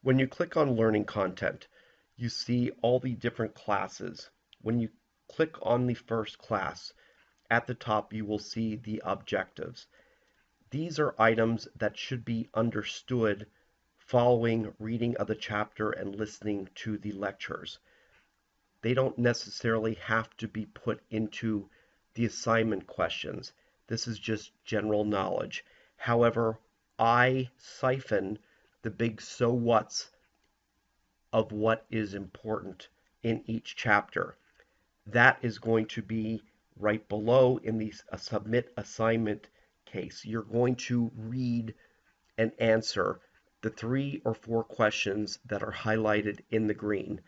When you click on learning content, you see all the different classes. When you click on the first class, at the top you will see the objectives. These are items that should be understood following reading of the chapter and listening to the lectures. They don't necessarily have to be put into the assignment questions. This is just general knowledge. However, I siphon the big so whats of what is important in each chapter. That is going to be right below in the submit assignment case. You're going to read and answer the 3 or 4 questions that are highlighted in the green.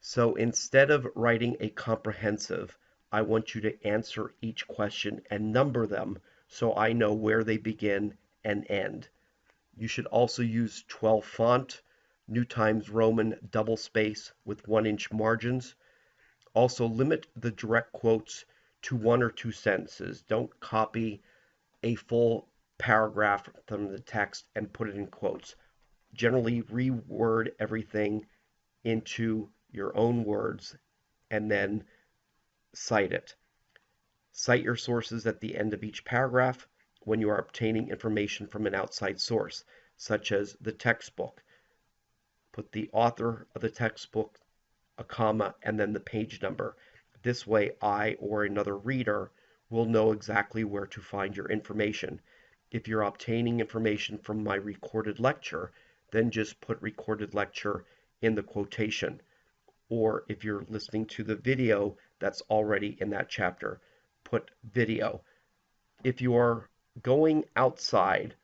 So instead of writing a comprehensive, I want you to answer each question and number them so I know where they begin and end. You should also use 12 font, New Times Roman double space with 1-inch margins. Also limit the direct quotes to 1 or 2 sentences. Don't copy a full paragraph from the text and put it in quotes. Generally reword everything into your own words and then cite it. Cite your sources at the end of each paragraph when you are obtaining information from an outside source, such as the textbook. Put the author of the textbook, a comma, and then the page number. This way I or another reader will know exactly where to find your information. If you're obtaining information from my recorded lecture, then just put recorded lecture in the quotation. Or if you're listening to the video that's already in that chapter, put video. If you are going outside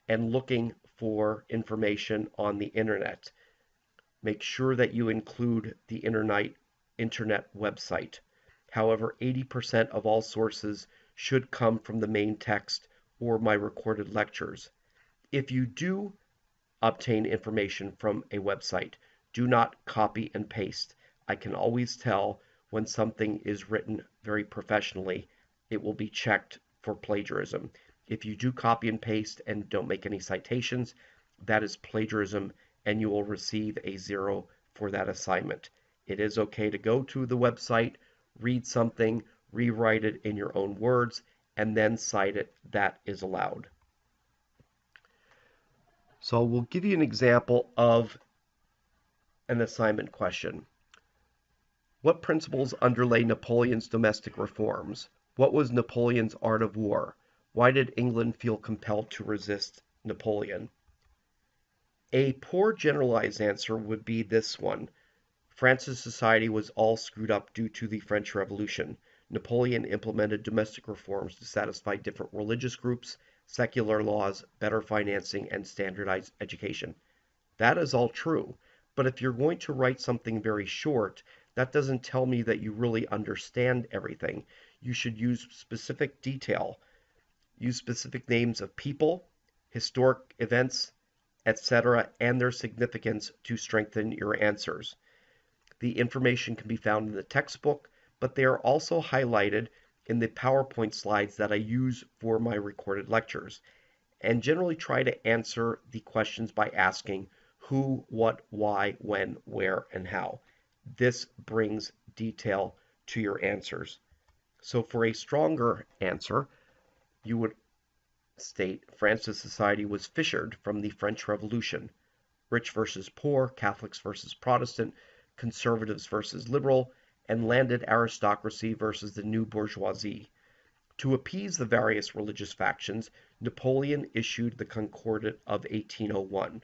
and looking for information on the internet, make sure that you include the internet website. However, 80% of all sources should come from the main text or my recorded lectures. If you do obtain information from a website, do not copy and paste. I can always tell when something is written very professionally. It will be checked for plagiarism. If you do copy and paste and don't make any citations, that is plagiarism and you will receive a 0 for that assignment. It is okay to go to the website, read something, rewrite it in your own words, and then cite it. That is allowed. So we'll give you an example of an assignment question. What principles underlay Napoleon's domestic reforms? What was Napoleon's art of war? Why did England feel compelled to resist Napoleon? A poor generalized answer would be this one. France's society was all screwed up due to the French Revolution. Napoleon implemented domestic reforms to satisfy different religious groups, secular laws, better financing, and standardized education. That is all true, but if you're going to write something very short, that doesn't tell me that you really understand everything. You should use specific detail. Use specific names of people, historic events, etc., and their significance to strengthen your answers. The information can be found in the textbook, but they are also highlighted in the PowerPoint slides that I use for my recorded lectures. And generally try to answer the questions by asking who, what, why, when, where, and how. This brings detail to your answers. So for a stronger answer, you would state France's society was fissured from the French Revolution. Rich versus poor, Catholics versus Protestant, conservatives versus liberal, and landed aristocracy versus the new bourgeoisie. To appease the various religious factions, Napoleon issued the Concordat of 1801.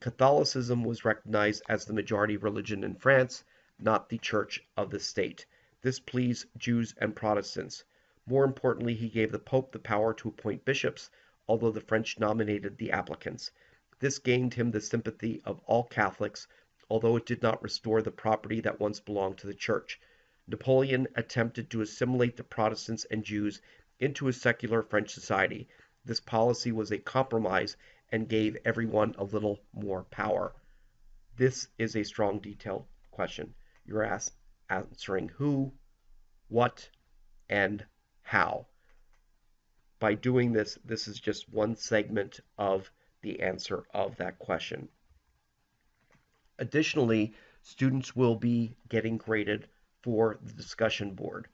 Catholicism was recognized as the majority religion in France, not the Church of the state. This pleased Jews and Protestants. More importantly, he gave the Pope the power to appoint bishops, although the French nominated the applicants. This gained him the sympathy of all Catholics, although it did not restore the property that once belonged to the Church. Napoleon attempted to assimilate the Protestants and Jews into a secular French society. This policy was a compromise and gave everyone a little more power. This is a strong, detailed question. You're answering who, what, and how. By doing this, this is just one segment of the answer of that question. Additionally, students will be getting graded for the discussion board.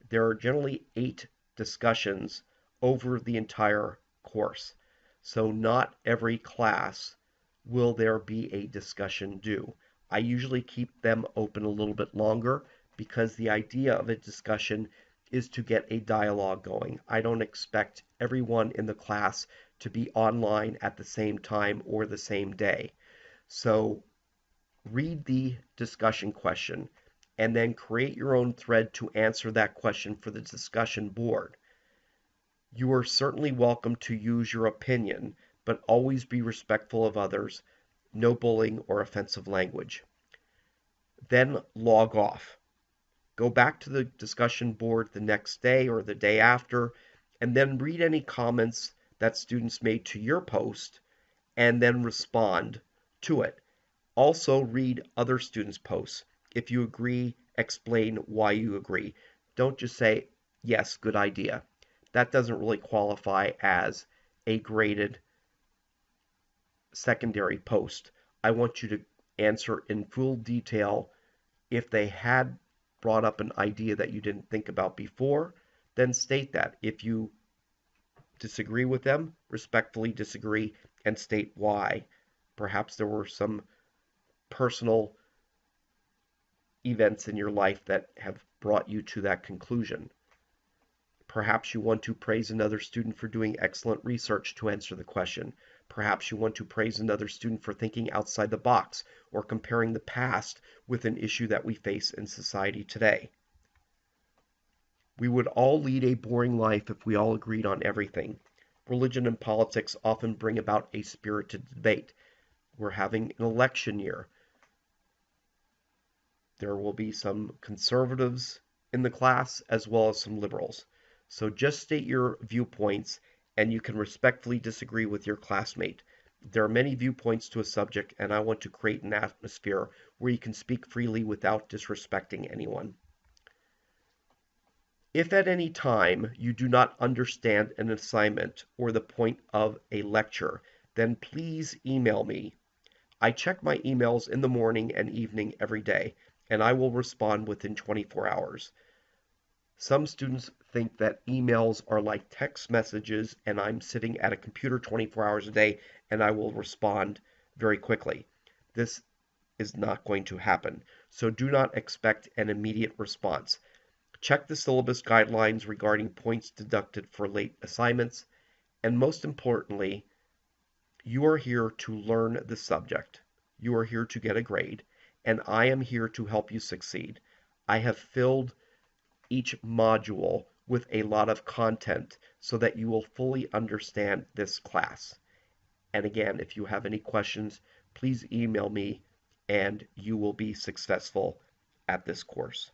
There are generally 8 discussions over the entire course. So not every class will there be a discussion due. I usually keep them open a little bit longer because the idea of a discussion is to get a dialogue going. I don't expect everyone in the class to be online at the same time or the same day. So read the discussion question and then create your own thread to answer that question for the discussion board. You are certainly welcome to use your opinion, but always be respectful of others, no bullying or offensive language. Then log off. Go back to the discussion board the next day or the day after, and then read any comments that students made to your post, and then respond to it. Also read other students' posts. If you agree, explain why you agree. Don't just say, yes, good idea. That doesn't really qualify as a graded secondary post. I want you to answer in full detail. If they had brought up an idea that you didn't think about before, then state that. If you disagree with them, respectfully disagree and state why. Perhaps there were some personal events in your life that have brought you to that conclusion. Perhaps you want to praise another student for doing excellent research to answer the question. Perhaps you want to praise another student for thinking outside the box or comparing the past with an issue that we face in society today. We would all lead a boring life if we all agreed on everything. Religion and politics often bring about a spirited debate. We're having an election year. There will be some conservatives in the class as well as some liberals. So just state your viewpoints and you can respectfully disagree with your classmate. There are many viewpoints to a subject, and I want to create an atmosphere where you can speak freely without disrespecting anyone. If at any time you do not understand an assignment or the point of a lecture, then please email me. I check my emails in the morning and evening every day, and I will respond within 24 hours. Some students think that emails are like text messages and I'm sitting at a computer 24 hours a day and I will respond very quickly. This is not going to happen, so do not expect an immediate response. Check the syllabus guidelines regarding points deducted for late assignments, and most importantly, you are here to learn the subject. You are here to get a grade, and I am here to help you succeed. I have filled each module with a lot of content so that you will fully understand this class. And again, if you have any questions, please email me and you will be successful at this course.